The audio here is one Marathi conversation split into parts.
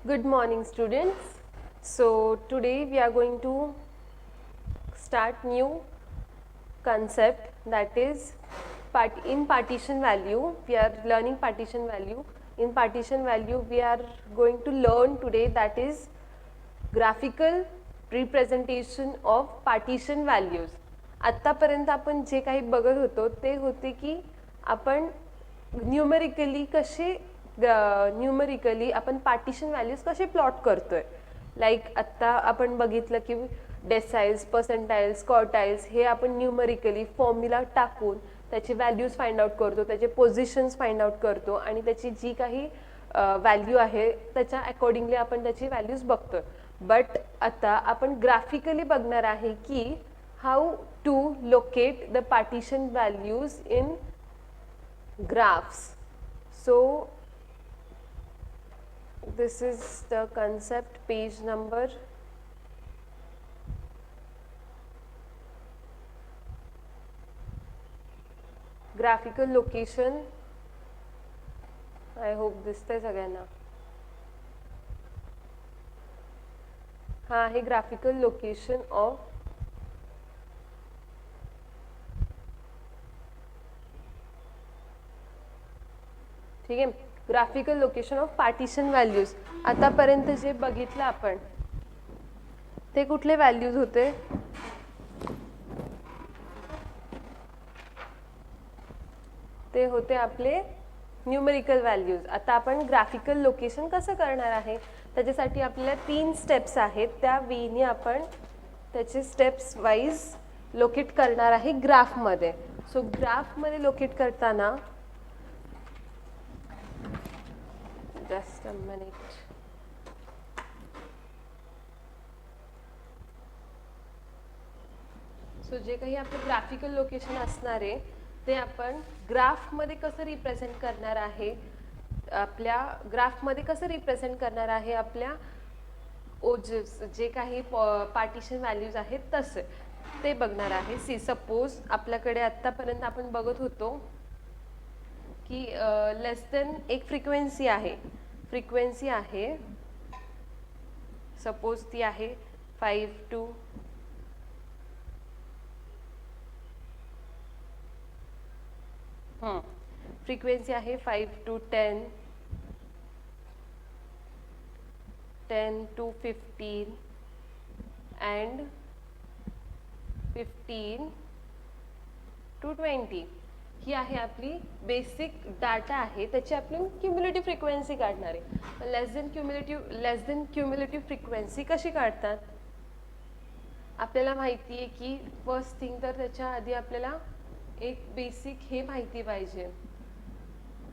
Good morning, students. So today we are going to start new concept, that is in partition value. We are learning partition value. In partition value we are going to learn today, that is graphical representation of partition values. आत्तापर्यंत आपण जे काही बघत होतो ते होते की आपण न्यूमेरिकली आपण पार्टिशन व्हॅल्यूज कसे प्लॉट करतोय. लाईक आत्ता आपण बघितलं की डेसाइल्स, पर्सेंटाइल्स, क्वार्टाइल्स हे आपण न्यूमेरिकली फॉर्म्युला टाकून त्याची व्हॅल्यूज फाइंड आउट करतो, त्याचे पोझिशन्स फाइंड आउट करतो आणि त्याची जी काही व्हॅल्यू आहे त्याच्या अकॉर्डिंगली आपण त्याची व्हॅल्यूज बघतोय. बट आता आपण ग्राफिकली बघणार आहे की how to locate the partition values in graphs. So this is the concept, page number 'graphical location'. I hope दिसतंय सगळ्यांना. हा आहे ग्राफिकल लोकेशन ऑफ ठीक आहे, graphical location of partition values. आतापर्यंत जे बघितलं आपण ते कुठले व्हॅल्यूज होते? ते होते आपले न्यूमेरिकल व्हॅल्यूज. आता आपण ग्राफिकल लोकेशन कसं करणार आहे त्याच्यासाठी आपल्याला 3 स्टेप्स आहेत. त्या वेने आपण त्याचे स्टेप्स वाईज लोकेट करणार आहे ग्राफमध्ये. सो ग्राफमध्ये लोकेट करताना just a minute. सो जे काही आपलं ग्राफिकल लोकेशन असणार आहे ते आपण ग्राफमध्ये कसं रिप्रेझेंट करणार आहे, आपल्या ग्राफमध्ये कसं रिप्रेझेंट करणार आहे आपल्या ओजेस जे काही पार्टिशन व्हॅल्यूज आहेत तसे ते बघणार आहे. सी सपोज आपल्याकडे आत्तापर्यंत आपण बघत होतो की लेस देन एक फ्रिक्वेन्सी आहे. सपोज ती आहे 5 to 10, 10 to 15 and 15 to 20. ही आहे आपली बेसिक डाटा आहे, त्याची आपण क्युम्युलेटिव्ह फ्रिक्वेन्सी काढणार आहे. लेस देन क्युम्युलेटिव्ह फ्रिक्वेन्सी कशी काढतात? आपल्याला माहिती आहे की फर्स्ट थिंग तर त्याच्या आधी आपल्याला एक बेसिक हे माहिती पाहिजे.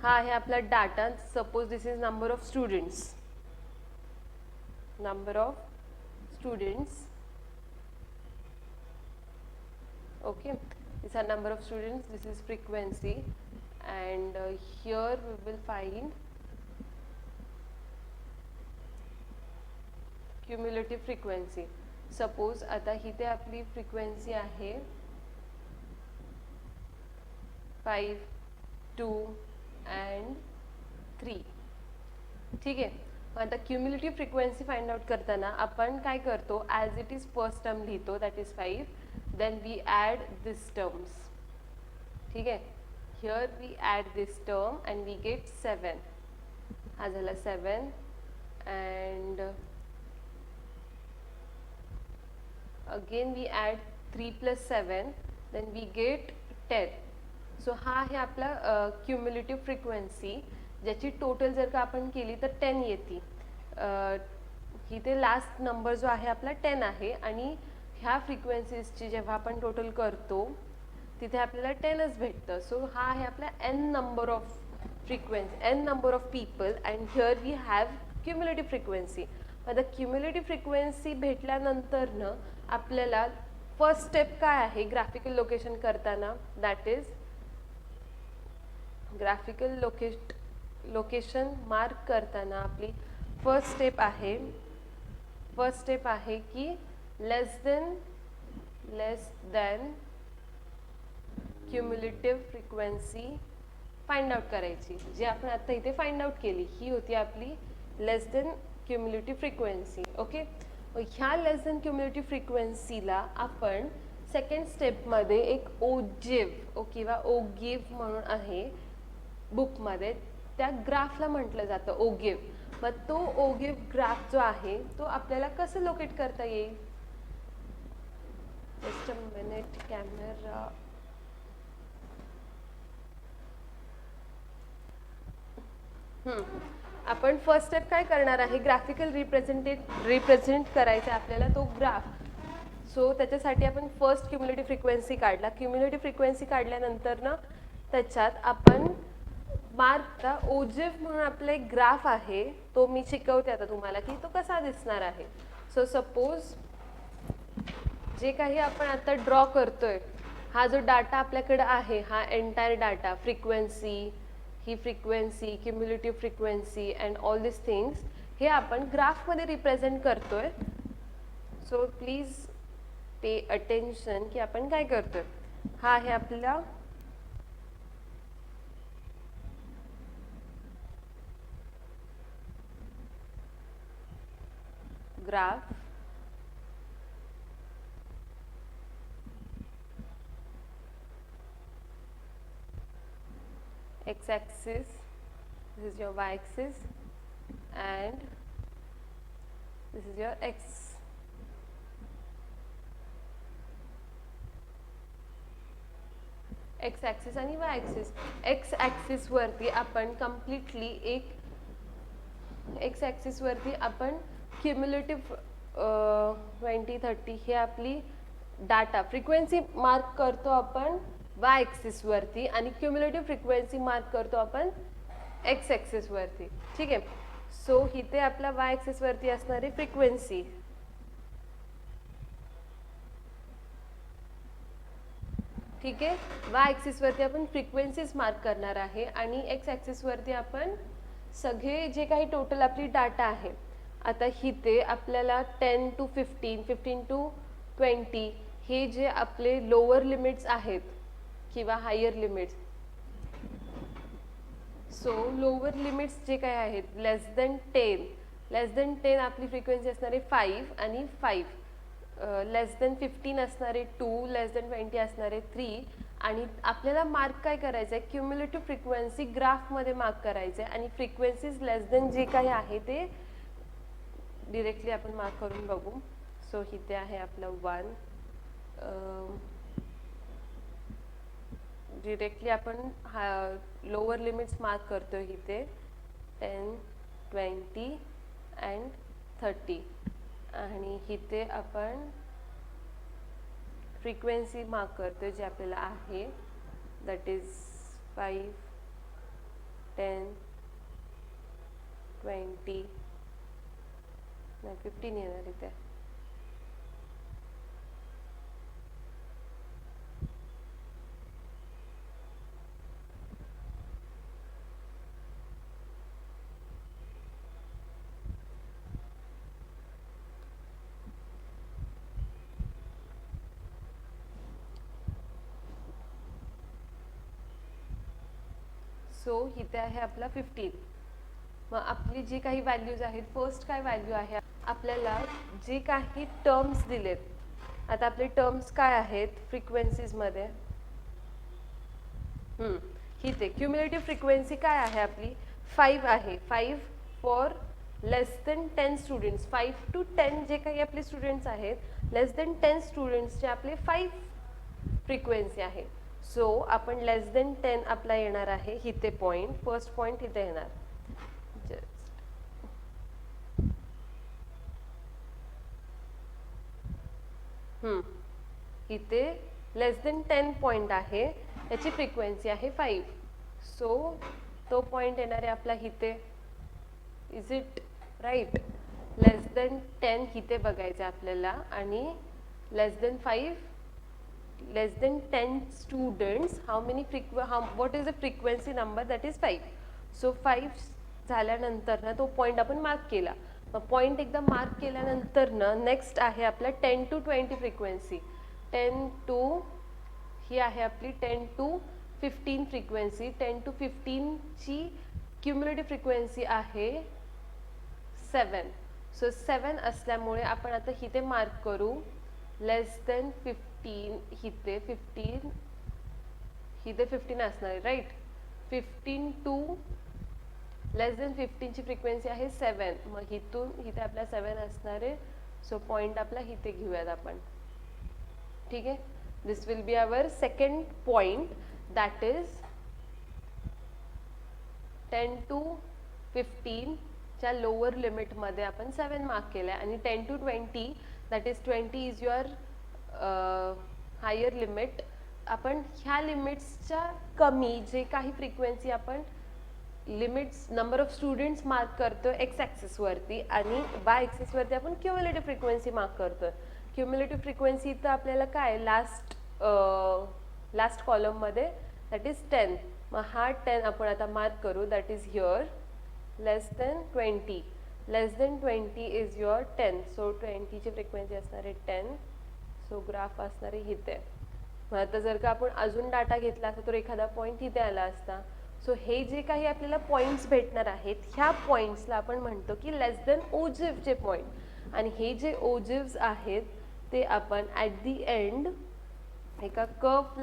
हा आहे आपला data. Suppose this is number of students. Okay, these are number of students, this is frequency, and here we will find cumulative frequency. Suppose आता इथे आपली frequency आहे 5, 2 and 3. ठीक आहे. आता क्युम्युलेटिव्ह फ्रिक्वेन्सी फाइंड आउट करताना आपण काय करतो, as it is first term लिहितो, that is 5. then we add this terms. ठीक आहे, here we add this term and we get 7. हा झाला 7 and again we add 3 plus 7, then we get 10. So हा आहे आपला क्युम्युलेटिव्ह फ्रिक्वेन्सी, ज्याची टोटल जर का आपण केली तर 10 येते. इथे लास्ट नंबर जो आहे आपला 10 आहे आणि ह्या फ्रिक्वेन्सीजची जेव्हा आपण टोटल करतो तिथे आपल्याला 10च भेटतं. सो हा आहे आपला n number of people and here we have cumulative frequency. आता क्युम्युलेटिव्ह फ्रिक्वेन्सी भेटल्यानंतर आपल्याला फर्स्ट स्टेप काय आहे ग्राफिकल लोकेशन करताना, that is graphical location mark करताना आपली फर्स्ट स्टेप आहे की less than cumulative frequency find out करायची. जी आपण आता इथे फाइंड आउट केली ही होती आपली लेस देन क्युम्युलेटिव्ह फ्रिक्वेन्सी. ओके, ह्या लेस दॅन क्युम्युलेटिव्ह फ्रिक्वेन्सीला आपण सेकंड स्टेपमध्ये एक ओजेव किंवा ओगिव्ह म्हणून आहे बुकमध्ये, त्या ग्राफला म्हटलं जातं ओगिव्ह. मग तो ओगिव्ह ग्राफ जो आहे तो आपल्याला कसं लोकेट करता येईल? Just a minute, camera. आपण फर्स्ट स्टेप काय करणार आहे? ग्राफिकल रिप्रेझेंट करायचा आपल्याला तो ग्राफ. सो त्याच्यासाठी आपण फर्स्ट क्युम्युलेटिव्ह फ्रिक्वेन्सी काढला. क्युम्युलेटिव्ह फ्रिक्वेन्सी काढल्यानंतर ना त्याच्यात आपण मार्कचा ओजेव म्हणून आपला एक ग्राफ आहे, तो मी शिकवते आता तुम्हाला की तो कसा दिसणार आहे. सो सपोज जे काही आपण आता ड्रॉ करतोय, हा जो डाटा आपल्याकडे आहे, हा entire data, frequency, he frequency, cumulative frequency and all this things, हे आपण ग्राफमध्ये रिप्रेझेंट करतोय. सो प्लीज पे अटेन्शन की आपण काय करतोय. हा आहे आपला graph. X-axis, this is your Y-axis, and this is your X. X-axis आणि Y-axis. X-axis वरती आपण कम्प्लिटली एक X-axis वरती आपण क्युम्युलेटिव्ह 20-30 हे आपली डाटा फ्रिक्वेन्सी मार्क करतो आपण वाय ॲक्सिस वरती, आणि क्युम्युलेटिव्ह फ्रिक्वेन्सी मार्क करतो आपण एक्स ॲक्सिस वरती. ठीक आहे. सो इथे आपला वाय ॲक्सिस वरती असणारी फ्रिक्वेन्सी, ठीक आहे, वाय ॲक्सिस वरती आपण फ्रिक्वेन्सीज मार्क करणार आहे, आणि एक्स ॲक्सिस वरती आपण सगळे जे काही टोटल आपली डाटा आहे. आता इथे आपल्याला 10 to 15, 15 to 20 हे जे आपले लोअर लिमिट्स आहेत किंवा higher limits. So lower limits जे काय आहेत, लेस दॅन 10 आपली फ्रिक्वेन्सी असणारे 5 आणि 5, लेस दॅन 15 असणारे 2, लेस दॅन 20 असणारे 3. आणि आपल्याला मार्क काय करायचं आहे, क्युम्युलेटिव्ह फ्रिक्वेन्सी ग्राफमध्ये मार्क करायचं आहे, आणि फ्रिक्वेन्सीज लेस दॅन जे काही आहे ते डिरेक्टली आपण मार्क करून बघू. सो इथे आहे आपलं 1. डिरेक्टली आपण लोअर लिमिट्स मार्क करतो इथे 10, 20 अँड 30, आणि इथे आपण फ्रिक्वेन्सी मार्क करतो जे आपल्याला आहे, दॅट इज 5, 10, 20, नाही 15 येणार इथे. सो इथे आहे आपला 15. मग आपली जी काही व्हॅल्यूज आहेत, फर्स्ट काय व्हॅल्यू आहे, आपल्याला जे काही टर्म्स दिलेत. आता आपले टर्म्स काय आहेत फ्रिक्वेन्सीजमध्ये, इथे क्युम्युलेटिव्ह फ्रिक्वेन्सी काय आहे आपली 5 आहे. 5 for less than 10 students, 5 to 10 जे काही आपले स्टुडंट्स आहेत, लेस दॅन 10 स्टुडंट्सचे आपले 5 फ्रिक्वेन्सी आहे. सो आपण लेस दॅन 10 आपला येणार आहे इथे पॉईंट, फर्स्ट पॉईंट इथे येणार. इथे लेस दॅन 10 पॉईंट आहे, याची फ्रिक्वेन्सी आहे 5. सो तो पॉईंट येणार आहे आपला इथे. Is it right? Less than 10 इथे बघायचं आपल्याला, आणि less than 5, less than 10 students, what is the frequency number, that is 5. so 5 झाल्यानंतर ना तो पॉइंट आपण मार्क केला. मग पॉइंट एकदा मार्क केल्यानंतर ना नेक्स्ट आहे आपला 10 to 20 फ्रिक्वेन्सी. 10 to ही आहे आपली 10 to 15 फ्रिक्वेन्सी. 10 to 15 ची क्युम्युलेटिव्ह फ्रिक्वेन्सी आहे 7. सो 7 असल्यामुळे आपण आता इथे मार्क करू लेस देन 15. इथे 15 असणार आहे राईट. 15 टू लेस देन 15 ची फ्रिक्वेन्सी आहे 7. मग इथून इथे आपला 7 असणार आहे. सो पॉइंट आपला इथे घेऊयात आपण. ठीक आहे. This will be our second point, that is 10 to 15 च्या लोअर लिमिटमध्ये आपण 7 मार्क केलं आहे. आणि 10 to 20 that is 20 is your higher limit. आपण ह्या लिमिट्सच्या कमी जे काही फ्रिक्वेन्सी आपण limits number of students mark करतो एक्स ॲक्सिस वरती, आणि वाय ॲक्सिस वरती आपण क्युम्युलेटिव्ह फ्रिक्वेन्सी मार्क करतो. क्युम्युलेटिव्ह फ्रिक्वेन्सी तर आपल्याला काय लास्ट कॉलममध्ये दॅट इज 10. मग हा 10 आपण आता मार्क करू, that is here less than 20. Less than 20 is your 10. So 20 ची फ्रिक्वेन्सी असणार आहे 10. सो ग्राफ असणार आहे इथे. मग आता जर का आपण अजून डाटा घेतला असता तर एखादा पॉईंट इथे आला असता. सो हे जे काही आपल्याला पॉईंट्स भेटणार आहेत ह्या पॉईंट्सला आपण म्हणतो की लेस देन ओजिव्हचे पॉईंट. आणि हे जे ओजिव्हज आहेत ते आपण ॲट दी एंड एका कर्व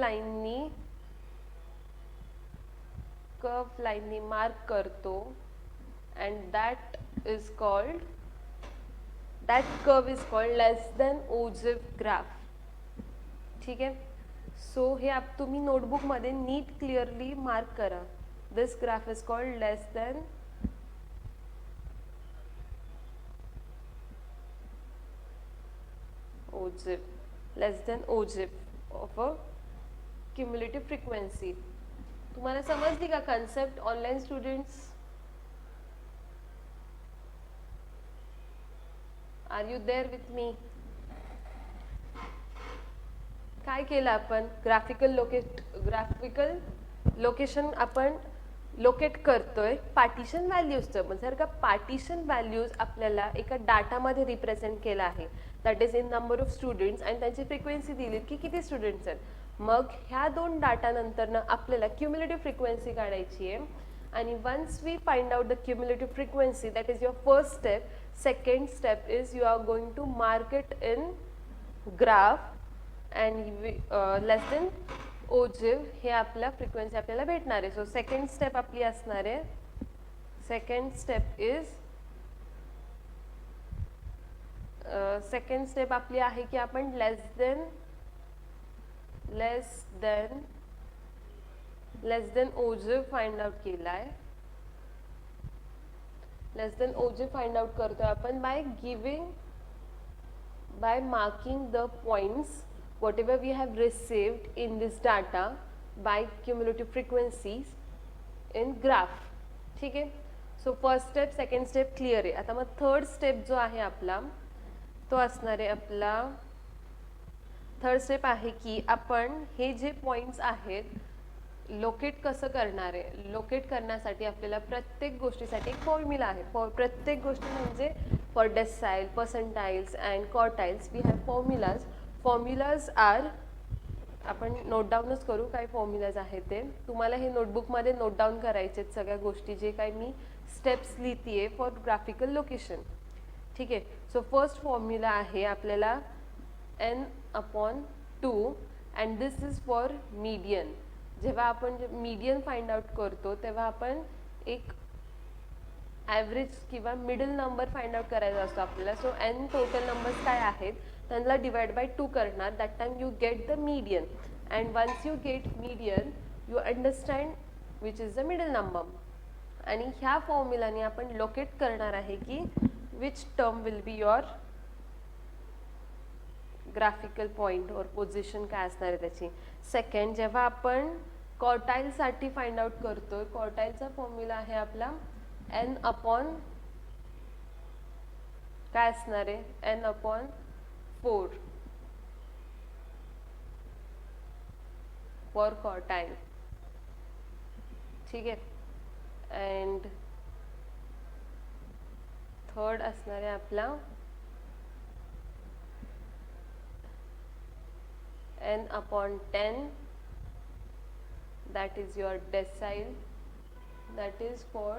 लाईननी मार्क करतो. And that curve is called less than ogive graph. ठीक आहे. सो हे तुम्ही नोटबुकमध्ये नीट क्लिअरली मार्क करा. This graph is called less than ogive of a cumulative frequency. तुम्हाला समजली का concept online students? Are you there with me? काय केलं आपण? ग्राफिकल लोकेशन आपण लोकेट करतोय पार्टिशन व्हॅल्यूजचं. मग जर का पार्टिशन व्हॅल्यूज आपल्याला एका डाटामध्ये रिप्रेझेंट केला आहे, that is in number of students, आणि त्यांची फ्रिक्वेन्सी दिली की किती स्टुडंट्स आहेत. मग ह्या दोन डाटानंतरनं आपल्याला क्युम्युलेटिव्ह फ्रिक्वेन्सी काढायची आहे. आणि once we find out the cumulative frequency, that is your first step. Second step is you are going to mark it in graph and less than ogive हे आपल्या फ्रिक्वेन्सी आपल्याला भेटणार आहे. सो सेकंड स्टेप आपली असणार आहे. सेकंड स्टेप आपली आहे की आपण लेस देन ओजिव्ह फाइंड आउट केला आहे. लेस देन ओजिव्ह फाइंड आउट करतोय आपण by marking the points whatever we have received in this data by cumulative frequencies in graph. ठीक आहे. So first step second step clear आहे. आता मग थर्ड स्टेप जो आहे आपला तो असणार आहे आपला थर्ड स्टेप आहे की आपण हे जे पॉइंट्स आहेत लोकेट कसं करणार आहे. लोकेट करण्यासाठी आपल्याला प्रत्येक गोष्टीसाठी एक फॉर्म्युला आहे. प्रत्येक गोष्टी म्हणजे for decile, percentiles and quartiles we have formulas are. आपण नोट डाऊनच करू काय फॉर्म्युलाज आहेत ते. तुम्हाला हे नोटबुकमध्ये नोट डाऊन करायचे आहेत सगळ्या गोष्टी जे काही मी स्टेप्स लिहिते फॉर ग्राफिकल लोकेशन. ठीक आहे. सो फर्स्ट फॉर्म्युला आहे आपल्याला n/2 and this is for median. जेव्हा आपण मीडियन फाइंड आउट करतो तेव्हा आपण एक ॲव्हरेज किंवा मिडल नंबर फाइंड आउट करायचा असतो आपल्याला. सो n टोटल नंबर्स काय आहेत त्यांना डिवाइड बाय 2 करणार. That time you get the median and once you get median you understand which is the middle number. आणि ह्या फॉर्म्युलाने आपण लोकेट करणार आहे की which term will be your graphical point और पोझिशन काय असणार आहे त्याची. सेकंड, जेव्हा आपण क्वार्टाईलसाठी फाइंड आउट करतोय क्वार्टाईलचा फॉर्म्युला आहे आपला n/, काय असणार आहे n/4 फॉर क्वार्टाईल. ठीक आहे. अँड थर्ड असणार आहे आपला n/10, that is your decile, that is for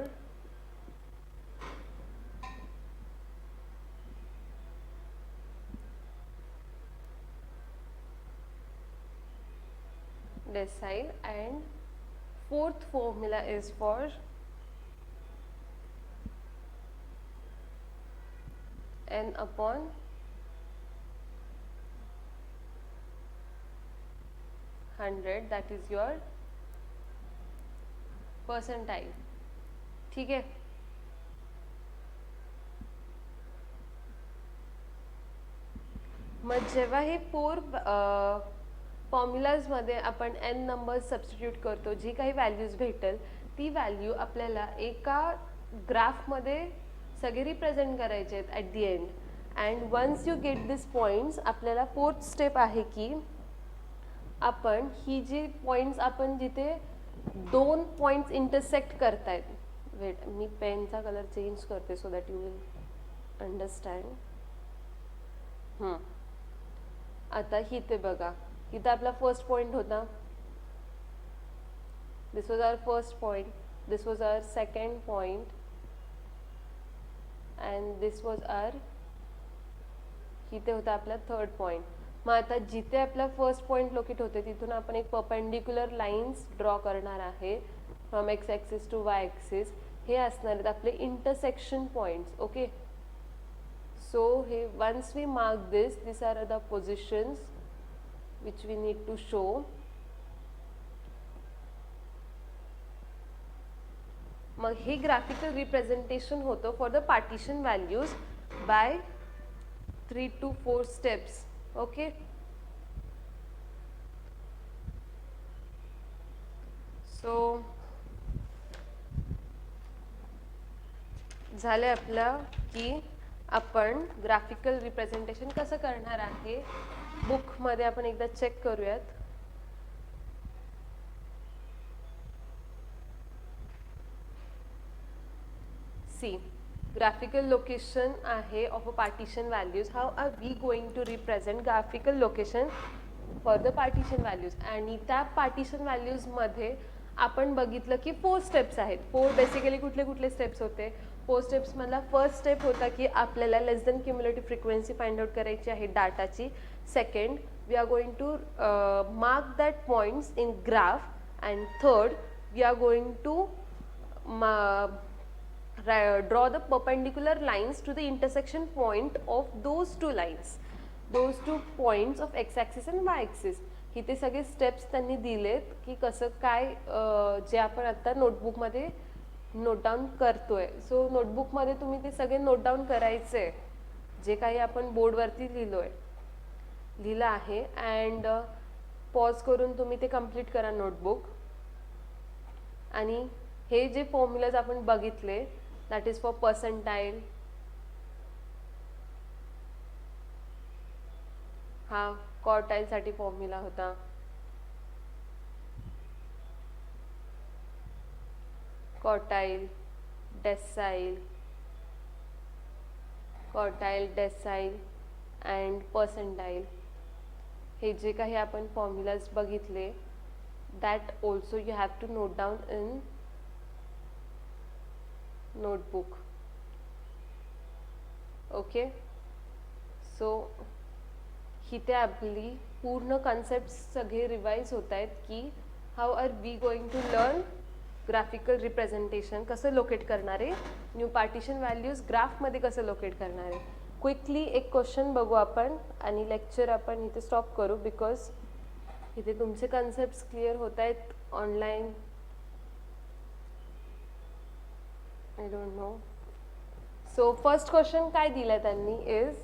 decile, and fourth formula is for n upon 100, that is your percentile. ठीक है. मग जेव्हा हे 4 फॉर्म्युलाज मध्ये आपण n नंबर्स सबस्टिट्यूट करतो, जी काही व्हॅल्यूज भेटेल ती व्हॅल्यू आपल्याला एका ग्राफ मध्ये सगळे रिप्रेझेंट करायचे आहेत at the end. And once you get this points, आपल्याला फोर्थ स्टेप आहे की आपण ही जी पॉइंट्स आपण जिथे दोन पॉइंट्स इंटरसेक्ट करतायत, वेट मी पेनचा कलर चेंज करते so that you will understand. आता इथे बघा, इथे आपला फर्स्ट पॉइंट होता, this was our first point, this was our second point, and this was our, इथे होता आपला थर्ड पॉइंट. मग आता जिथे आपला फर्स्ट पॉइंट लोकेट होते तिथून आपण एक परपेंडिक्युलर लाईन्स ड्रॉ करणार आहे from x axis to y axis. हे असणार आहेत आपले intersection points. Okay, so here once we mark this, these are the positions which we need to show. मग हे graphical representation होतो for the partition values by 3 to 4 steps. Okay, so झाले आपलं की आपण ग्राफिकल रिप्रेझेंटेशन कसं करणार आहे. बुकमध्ये आपण एकदा चेक करूयात. सी, ग्राफिकल लोकेशन आहे of a partition values. How are we going to represent graphical location for the partition values. आणि त्या पार्टिशन व्हॅल्यूजमध्ये आपण बघितलं की 4 स्टेप्स आहेत. 4 बेसिकली कुठले कुठले स्टेप्स होते. 4 स्टेप्स मधला फर्स्ट स्टेप होता की आपल्याला less than cumulative frequency find out करायची आहे डाटाची. Second, we are going to mark that points in graph. And third, we are going to draw the perpendicular lines to the intersection point of those two lines, those 2 points of x axis and y axis. इथे सगळे स्टेप्स त्यांनी दिलेत की कसं काय, जे आपण आता नोटबुकमध्ये नोट डाऊन करतोय. सो नोटबुकमध्ये तुम्ही ते सगळे नोट डाऊन करायचे जे काही आपण बोर्डवरती लिहिलं आहे. अँड पॉज करून तुम्ही ते कंप्लीट करा नोटबुक. आणि हे जे फॉर्म्युलाज आपण बघितले, दॅट इज फॉर पर्सेंटाईल, हा क्वार्टाईल साठी फॉर्म्युला होता. Quartile, decile, quartile, decile and percentile, हे जे काही आपण फॉर्म्युलाज बघितले, that also you have to note down in notebook. Okay, so इथे आपली पूर्ण कन्सेप्ट सगळे रिवाइज होत आहेत की how are we going to learn graphical representation, कसं लोकेट करणार आहे, न्यू पार्टिशन व्हॅल्यूज ग्राफमध्ये कसं लोकेट करणार आहे. क्विकली एक क्वेश्चन बघू आपण आणि लेक्चर आपण इथे स्टॉप करू, बिकॉज इथे तुमचे कन्सेप्ट्स क्लिअर होत आहेत online. I don't know. So first question काय दिला त्यांनी इज,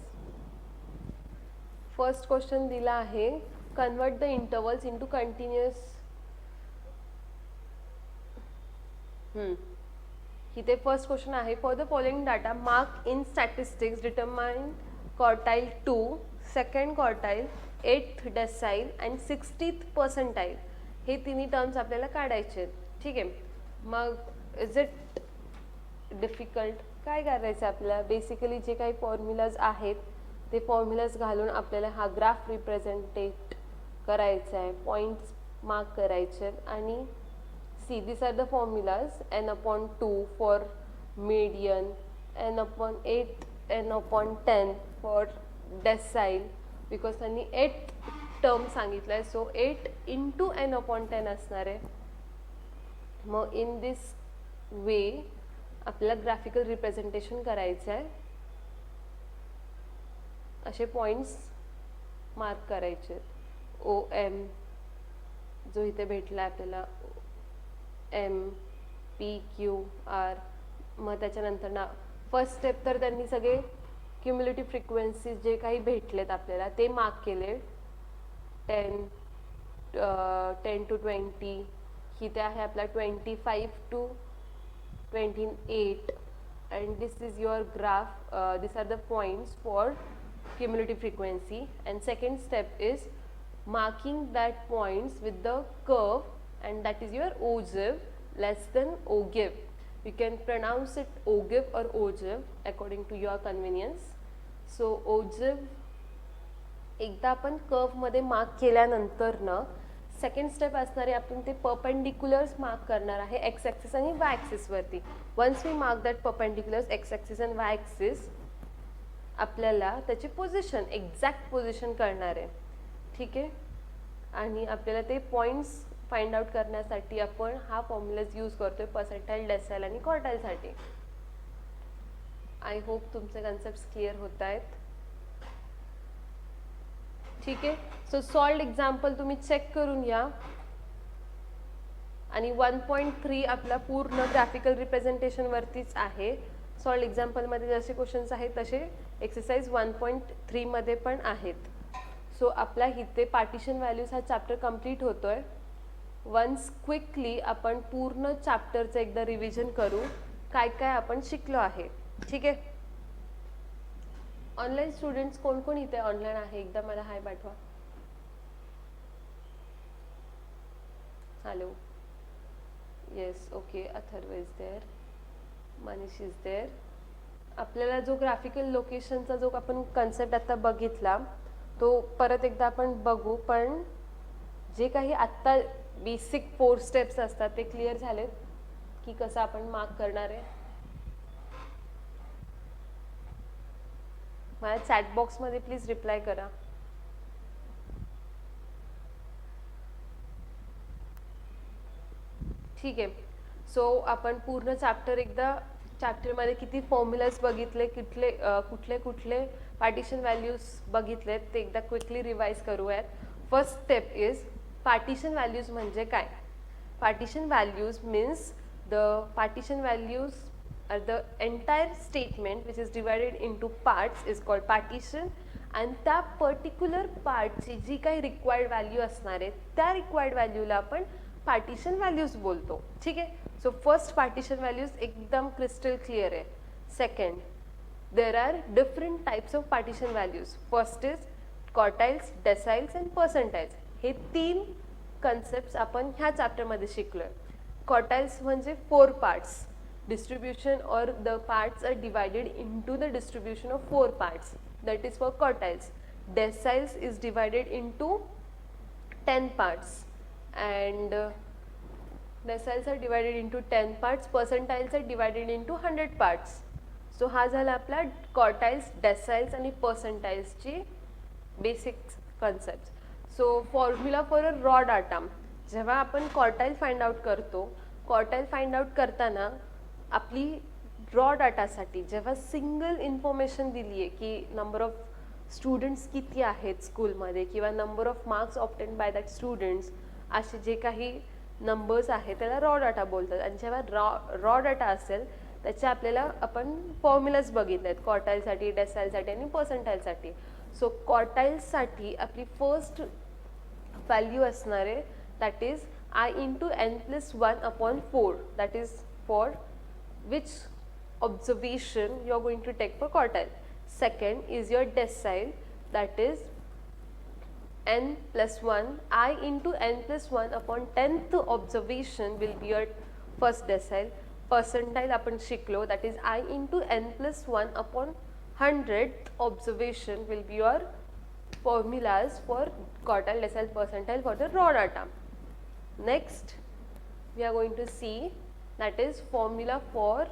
फर्स्ट क्वेश्चन दिला आहे convert the intervals into continuous. इथे फर्स्ट क्वेश्चन आहे, for the following data mark in statistics determine quartile 2, second quartile, 8th decile and 60th percentile. हे तिन्ही टर्म्स आपल्याला काढायचे आहेत. ठीक आहे, मग इज इट डिफिकल्ट? काय करायचं आपल्याला, बेसिकली जे काही फॉर्म्युलाज आहेत ते फॉर्म्युलाज घालून आपल्याला हा ग्राफ रिप्रेझेंटेट करायचा आहे, पॉइंट्स मार्क करायचे आहेत. आणि see, this are the formulas, n/2 for median, n/8, n/10 for decile, because त्यांनी 8th टर्म सांगितलंय. सो 8 इंटू n अपॉन 10 असणार आहे. मग इन दिस वे आपल्याला ग्राफिकल रिप्रेझेंटेशन करायचं आहे. असे पॉइंट्स मार्क करायचे. ओ एम जो इथे भेटला आपल्याला, एम पी क्यू आर. मग त्याच्यानंतर ना फर्स्ट स्टेप तर त्यांनी सगळे क्युम्युलेटिव्ह फ्रिक्वेन्सी जे काही भेटलेत आपल्याला ते मार्क केले. 10 to 20, इथे आहे आपला 25 to 28 and this is your graph. These are the points for cumulative frequency, and second step is marking that points with the curve, and that is your ogive less than ogive. You can pronounce it ogive or ogive according to your convenience. So ogive एकदा आपण कर्व मध्ये मार्क केल्यानंतर ना सेकंड स्टेप असणार आहे, आपण ते परपेंडिक्युलर्स मार्क करणार आहे एक्स ॲक्सिस आणि वाय ॲक्सिस वरती. Once we mark that perpendiculars X axis आणि वाय ॲक्सिस, आपल्याला त्याची पोझिशन एक्झॅक्ट पोझिशन कळणार आहे. ठीक आहे. आणि आपल्याला ते पॉइंट्स फाइंड आउट करण्यासाठी आपण हा फॉर्म्युलाज यूज करतोय पर्सेंटाइल, डेसाइल आणि क्वार्टाइलसाठी. आय होप तुमचे कन्सेप्ट्स क्लिअर होत आहेत. ठीक आहे. सो सॉल्व्ड एक्झाम्पल तुम्ही चेक करून या. आणि 1.3 आपला पूर्ण ग्राफिकल रिप्रेझेंटेशन वरतीच आहे. सॉल्व्ड एक्झाम्पलमध्ये जसे क्वेश्चन्स आहेत तसे एक्सरसाइज 1.3 मध्ये पण आहेत. सो आपला इथे पार्टिशन व्हॅल्यूज हा चॅप्टर कंप्लीट होतोय. वन्स क्विकली आपण पूर्ण चॅप्टरचं एकदा रिव्हिजन करू, काय काय आपण शिकलो आहे. ठीक आहे. ऑनलाईन स्टुडंट्स कोण कोण इथे ऑनलाईन आहे एकदा मला हाय पाठवा. Hello. Yes. Okay. Atharva is there, Manish is there. आपल्याला जो ग्राफिकल लोकेशनचा जो आपण कन्सेप्ट आता बघितला तो परत एकदा आपण बघू, पण जे काही आत्ता बेसिक 4 स्टेप्स असतात ते क्लिअर झालेत की कसं आपण मार्क करणार आहे. माझ्या चॅट बॉक्समध्ये प्लीज रिप्लाय करा. ठीक आहे. सो आपण पूर्ण चॅप्टर एकदा, चॅप्टरमध्ये किती फॉर्म्युलाज बघितले, कुठले कुठले पार्टिशन व्हॅल्यूज बघितलेत ते एकदा क्विकली रिवाइज करूयात. First step is partition values म्हणजे काय. Partition values means the partition values are the entire statement which is divided into parts is called partition, and त्या पर्टिक्युलर पार्टची जी काही रिक्वायर्ड व्हॅल्यू असणार आहे त्या रिक्वायर्ड व्हॅल्यूला आपण पार्टिशन व्हॅल्यूज बोलतो. ठीक आहे. सो फर्स्ट पार्टिशन व्हॅल्यूज एकदम क्रिस्टल क्लिअर आहे. Second, there are different types of partition values. First is quartiles, deciles and percentiles. हे 3 कन्सेप्ट्स आपण ह्या चॅप्टरमध्ये शिकलोय. क्वार्टाइल्स म्हणजे 4 parts. Distribution or the parts are divided into the distribution of 4 parts, that is for quartiles. Deciles is divided into 10 parts, and deciles are divided into 10 parts. Percentiles are divided into 100 parts. So हा झाला आपला quartiles, deciles आणि percentiles ची basic concepts. So formula for a raw data, जेव्हा आपण quartile find out करतो, quartile find out करताना आपली रॉ डाटासाठी जेव्हा सिंगल इन्फॉर्मेशन दिली आहे की नंबर ऑफ स्टुडंट्स किती आहेत स्कूलमध्ये किंवा number of marks obtain bye that students, असे जे काही नंबर्स आहेत त्याला रॉ डाटा बोलतात. आणि जेव्हा रॉ डाटा असेल त्याचे आपल्याला आपण फॉर्म्युलाज बघितले आहेत क्वार्टाइलसाठी, डेसाइलसाठी आणि पर्सेंटाइलसाठी. सो क्वार्टाइलसाठी आपली फर्स्ट व्हॅल्यू असणार आहे that is I into n plus 1 upon 4, that is for which observation you are going to take for quartile. Second is your decile, that is n plus 1, I into n plus 1 upon 10th observation will be your first decile. Percentile आपण शिकलो, that is I into n plus 1 upon 100th observation will be your formulas for quartile, decile, percentile for the raw data. Next we are going to see that is formula for,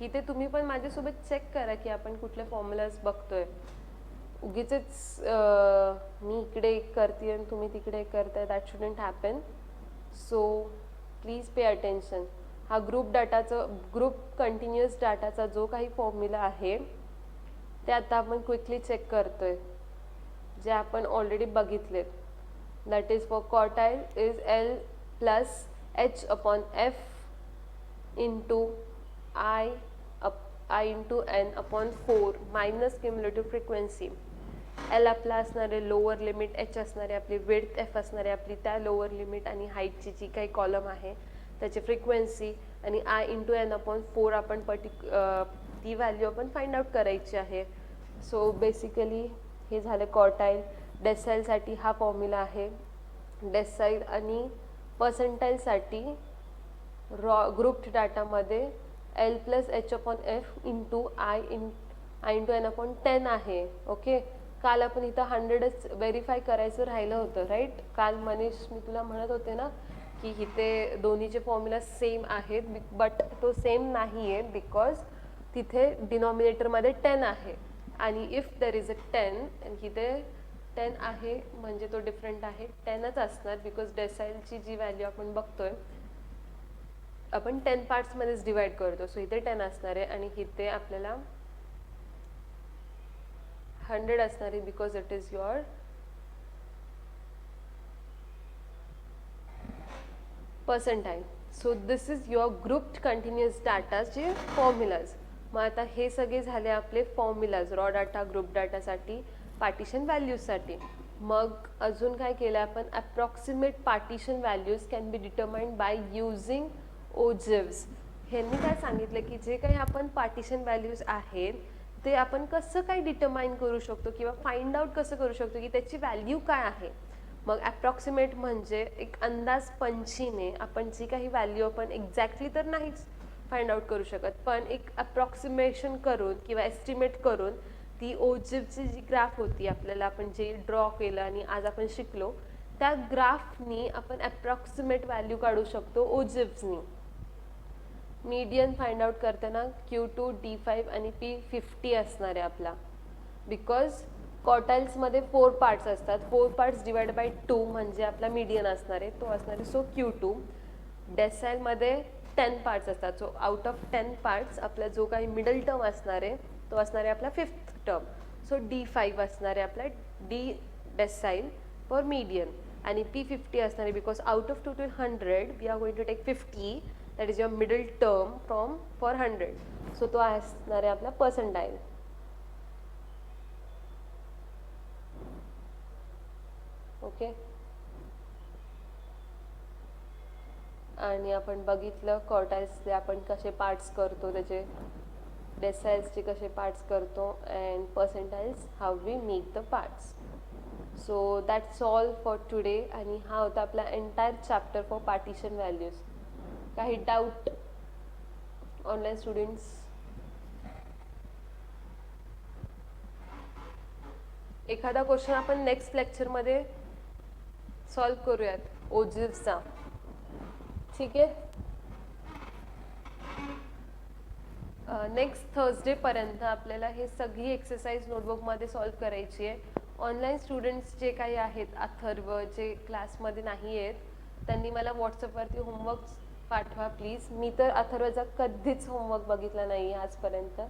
इथे तुम्ही पण माझ्यासोबत चेक करा की आपण कुठले फॉर्म्युलाज बघतोय. उगीचच मी इकडे करते आणि तुम्ही तिकडे करताय, that shouldn't happen. So please pay attention. हा ग्रुप कंटिन्युअस डाटाचा जो काही फॉर्म्युला आहे ते आता आपण क्विकली चेक करतोय, जे आपण ऑलरेडी बघितलेत. That is for quartile is L plus H upon F into I into N upon 4 minus cumulative frequency. L आपला असणारे लोअर लिमिट, H असणारे आपली विड्थ, F असणारे आपली त्या लोअर लिमिट आणि हाईटची जी काही कॉलम आहे त्याची फ्रिक्वेन्सी, आणि I इंटू N अपॉन 4 आपण ती व्हॅल्यू आपण फाइंड आउट करायची आहे. सो बेसिकली हे झालं क्वार्टाईल. डेसाईलसाठी हा फॉर्म्युला आहे. डेसाईल आणि पर्सेंटाईलसाठी ग्रुप्ड डाटामध्ये L plus H upon F into I into N upon 10 आहे. ओके, काल आपण इथं 100च व्हेरीफाय करायचं राहिलं होतं, राईट. काल मनीष मी तुला म्हणत होते ना की इथे दोन्हीचे फॉर्म्युला सेम आहेत, बट तो सेम नाही आहे बिकॉज तिथे डिनॉमिनेटरमध्ये 10 आहे, आणि इफ देर इज अ 10 आणि इथे 10 आहे म्हणजे तो डिफरंट आहे. 10च असणार बिकॉज डेसाईलची जी व्हॅल्यू आपण बघतोय आपण 10 पार्ट्समध्येच डिवाइड करतो. सो इथे 10 असणार आहे आणि इथे आपल्याला 100 असणार आहे because it is your percentile. So this is your grouped continuous डाटाचे फॉर्म्युलाज. मग आता हे सगळे झाले आपले फॉर्म्युलाज रॉ डाटा, ग्रुप डाटासाठी, पार्टिशन व्हॅल्यूजसाठी. मग अजून काय केलं आपण, approximate partition values can be determined by using ogives. ह्यांनी काय सांगितलं की जे काही आपण पार्टिशन व्हॅल्यूज आहेत ते आपण कसं काय डिटरमाइन करू शकतो किंवा फाइंड आउट कसं करू शकतो की त्याची व्हॅल्यू काय आहे. मग अप्रॉक्सिमेट म्हणजे एक अंदाज पंचीने आपण जी काही व्हॅल्यू आपण एक्झॅक्टली तर नाहीच फाइंड आउट करू शकत, पण एक अप्रॉक्सिमेशन करून किंवा एस्टिमेट करून ती ओजिव्हची जी ग्राफ होती आपल्याला आपण जे ड्रॉ केलं आणि आज आपण शिकलो त्या ग्राफनी आपण अप्रॉक्सिमेट व्हॅल्यू काढू शकतो ओजिव्हनी. मीडियन फाइंड आउट करताना Q2, D5 आणि P50 असणार आहे आपला, बिकॉज क्वार्टाईल्समध्ये 4 पार्ट्स असतात. 4 पार्ट्स डिवाइड बाय 2 म्हणजे आपला मीडियन असणार आहे, तो असणार आहे. So Q2. डेसाईलमध्ये 10 पार्ट्स असतात. सो आउट ऑफ 10 पार्ट्स आपला जो काही मिडल टर्म असणार आहे तो असणार आहे आपला 5th टर्म. सो D5 असणार आहे आपला डी डेसाईल फॉर मीडियन, आणि P50 असणार आहे because out of total 100 we are going to take 50, that is your middle term for 100. So तो असणार आहे आपला पर्सेंटाईल. ओके, आणि आपण बघितलं क्वार्टाईल्सचे आपण कसे पार्ट्स करतो, त्याचे डेसाईल्सचे कसे पार्ट्स करतो, and percentiles how we make the parts. So that's all for today. आणि हा होता आपला entire chapter for partition values. काही डाऊट ऑनलाईन स्टुडंट्स? एखादा क्वेश्चन आपण नेक्स्ट लेक्चरमध्ये सॉल्व करूयात ओजिव्हचा, ठीक आहे. नेक्स्ट थर्सडेपर्यंत आपल्याला हे सगळी एक्सरसाइज नोटबुकमध्ये सॉल्व करायची आहे. ऑनलाईन स्टुडंट्स जे काही आहेत, अथर्व जे क्लासमध्ये नाही आहेत, त्यांनी मला व्हॉट्सअपवरती होमवर्क पाठवा प्लीज. मी तर अथर्वचा कधीच होमवर्क बघितला नाही आहे आजपर्यंत.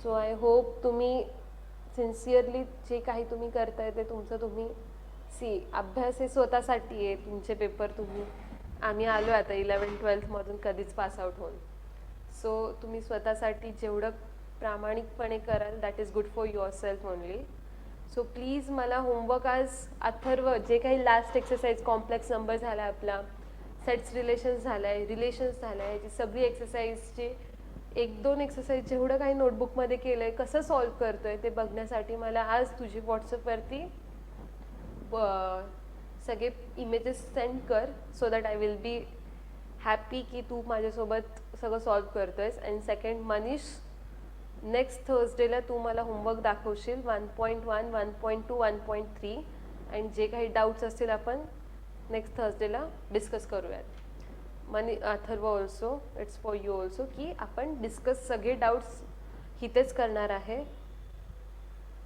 सो आय होप तुम्ही सिन्सिअरली जे काही तुम्ही करताय ते तुमचं तुम्ही अभ्यास हे स्वतःसाठी आहे, तुमचे पेपर तुम्ही, आम्ही आलो आता 11th-12th मधून कधीच पास आउट होऊन. सो तुम्ही स्वतःसाठी जेवढं प्रामाणिकपणे कराल that is good for your self only. So please मला होमवर्क आज अथर्व जे काही लास्ट एक्सरसाइज कॉम्प्लेक्स नंबर झाला आहे आपला, सेट्स रिलेशन्स झाला आहे, रिलेशन्स झाला आहे, याची सगळी एक्सरसाइजची 1-2 एक्सरसाइज जेवढं काही नोटबुकमध्ये केलं आहे कसं सॉल्व करतो आहे ते बघण्यासाठी मला आज तुझी व्हॉट्सअपवरती सगळे इमेजेस सेंड कर, so that I will be happy की तू माझ्यासोबत सगळं सॉल्व करतो आहेस. अँड सेकंड, मनीष, नेक्स्ट थर्सडेला तू मला होमवर्क दाखवशील 1.1, 1.2, 1.3, अँड जे काही डाऊट्स असतील आपण नेक्स्ट थर्सडेला डिस्कस करूयात. Atharva also, it's for you also की आपण डिस्कस सगळे डाऊट्स इथेच करणार आहे.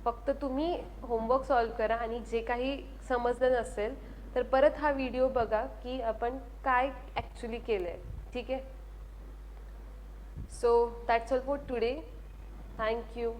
फक्त तुम्ही होमवर्क सॉल्व करा आणि जे काही समजलं नसेल तर परत हा व्हिडिओ बघा की आपण काय ॲक्च्युली केलं आहे. ठीक आहे. So that's all for today. Thank you.